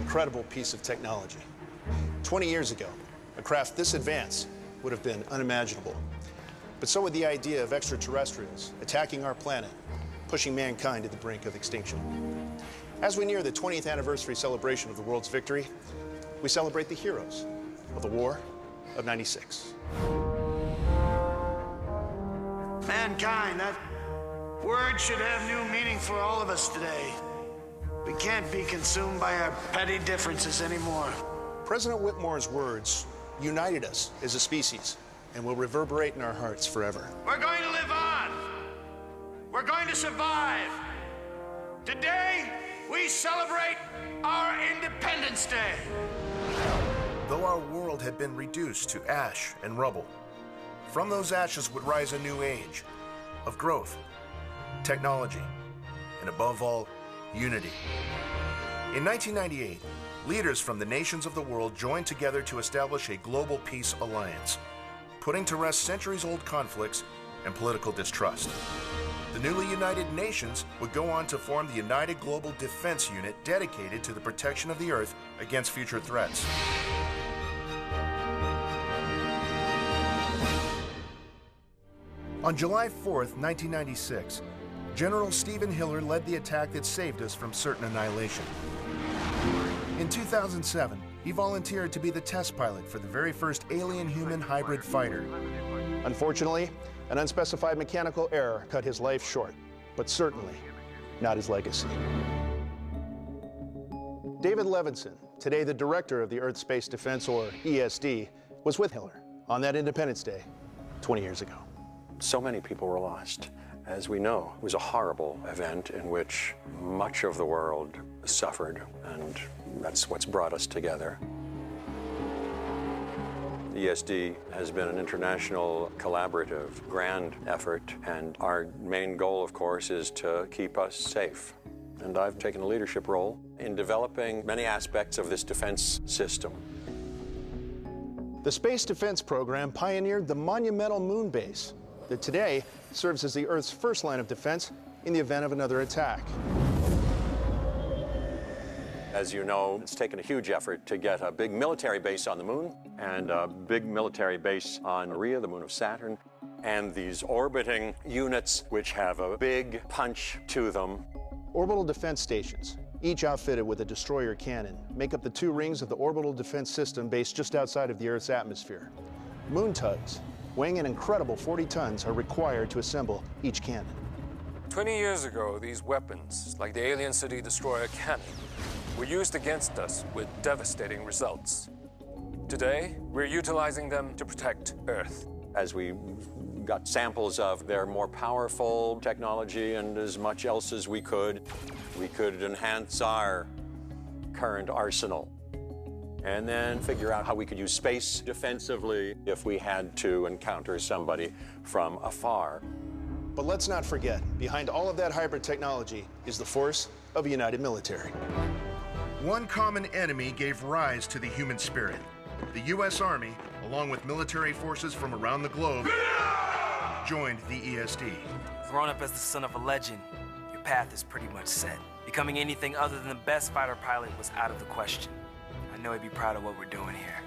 incredible piece of technology. 20 years ago, a craft this advanced would have been unimaginable. But so would the idea of extraterrestrials attacking our planet, pushing mankind to the brink of extinction. As we near the 20th anniversary celebration of the world's victory, we celebrate the heroes of the War of '96. Mankind, that word should have new meaning for all of us today. We can't be consumed by our petty differences anymore. President Whitmore's words united us as a species and will reverberate in our hearts forever. We're going to live on. We're going to survive. Today, we celebrate our Independence Day. Though our world had been reduced to ash and rubble, from those ashes would rise a new age of growth, technology, and above all, unity. In 1998, leaders from the nations of the world joined together to establish a global peace alliance, putting to rest centuries-old conflicts and political distrust. The newly united nations would go on to form the United Global Defense Unit dedicated to the protection of the Earth against future threats. On July 4th, 1996, General Stephen Hiller led the attack that saved us from certain annihilation. In 2007, he volunteered to be the test pilot for the very first alien-human hybrid fighter. Unfortunately, an unspecified mechanical error cut his life short, but certainly not his legacy. David Levinson, today the director of the Earth Space Defense, or ESD, was with Hiller on that Independence Day 20 years ago. So many people were lost. As we know, it was a horrible event in which much of the world suffered, and that's what's brought us together. ESD has been an international, collaborative, grand effort, and our main goal, of course, is to keep us safe. And I've taken a leadership role in developing many aspects of this defense system. The Space Defense Program pioneered the monumental moon base that today serves as the Earth's first line of defense in the event of another attack. As you know, it's taken a huge effort to get a big military base on the moon and a big military base on Rhea, the moon of Saturn, and these orbiting units which have a big punch to them. Orbital defense stations, each outfitted with a destroyer cannon, make up the two rings of the orbital defense system based just outside of the Earth's atmosphere. Moon tugs, weighing an incredible 40 tons, are required to assemble each cannon. 20 years ago, these weapons, like the Alien City Destroyer cannon, were used against us with devastating results. Today, we're utilizing them to protect Earth. As we got samples of their more powerful technology and as much else as we could enhance our current arsenal. And then figure out how we could use space defensively if we had to encounter somebody from afar. But let's not forget, behind all of that hybrid technology is the force of a united military. One common enemy gave rise to the human spirit. The U.S. Army, along with military forces from around the globe, joined the ESD. Growing up as the son of a legend, your path is pretty much set. Becoming anything other than the best fighter pilot was out of the question. I know he'd be proud of what we're doing here.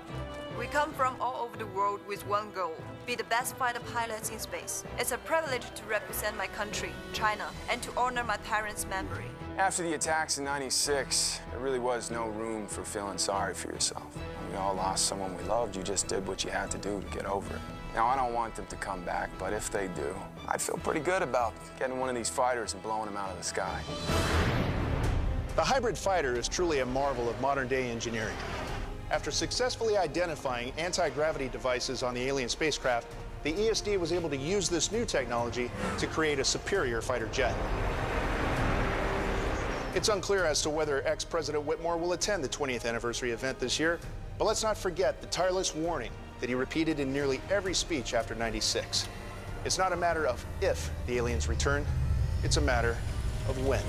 We come from all over the world with one goal: be the best fighter pilots in space. It's a privilege to represent my country, China, and to honor my parents' memory. After the attacks in '96, there really was no room for feeling sorry for yourself. We all lost someone we loved. You just did what you had to do to get over it. Now, I don't want them to come back, but if they do, I'd feel pretty good about getting one of these fighters and blowing them out of the sky. The hybrid fighter is truly a marvel of modern-day engineering. After successfully identifying anti-gravity devices on the alien spacecraft, the ESD was able to use this new technology to create a superior fighter jet. It's unclear as to whether ex-President Whitmore will attend the 20th anniversary event this year, but let's not forget the tireless warning that he repeated in nearly every speech after '96. It's not a matter of if the aliens return, it's a matter of when.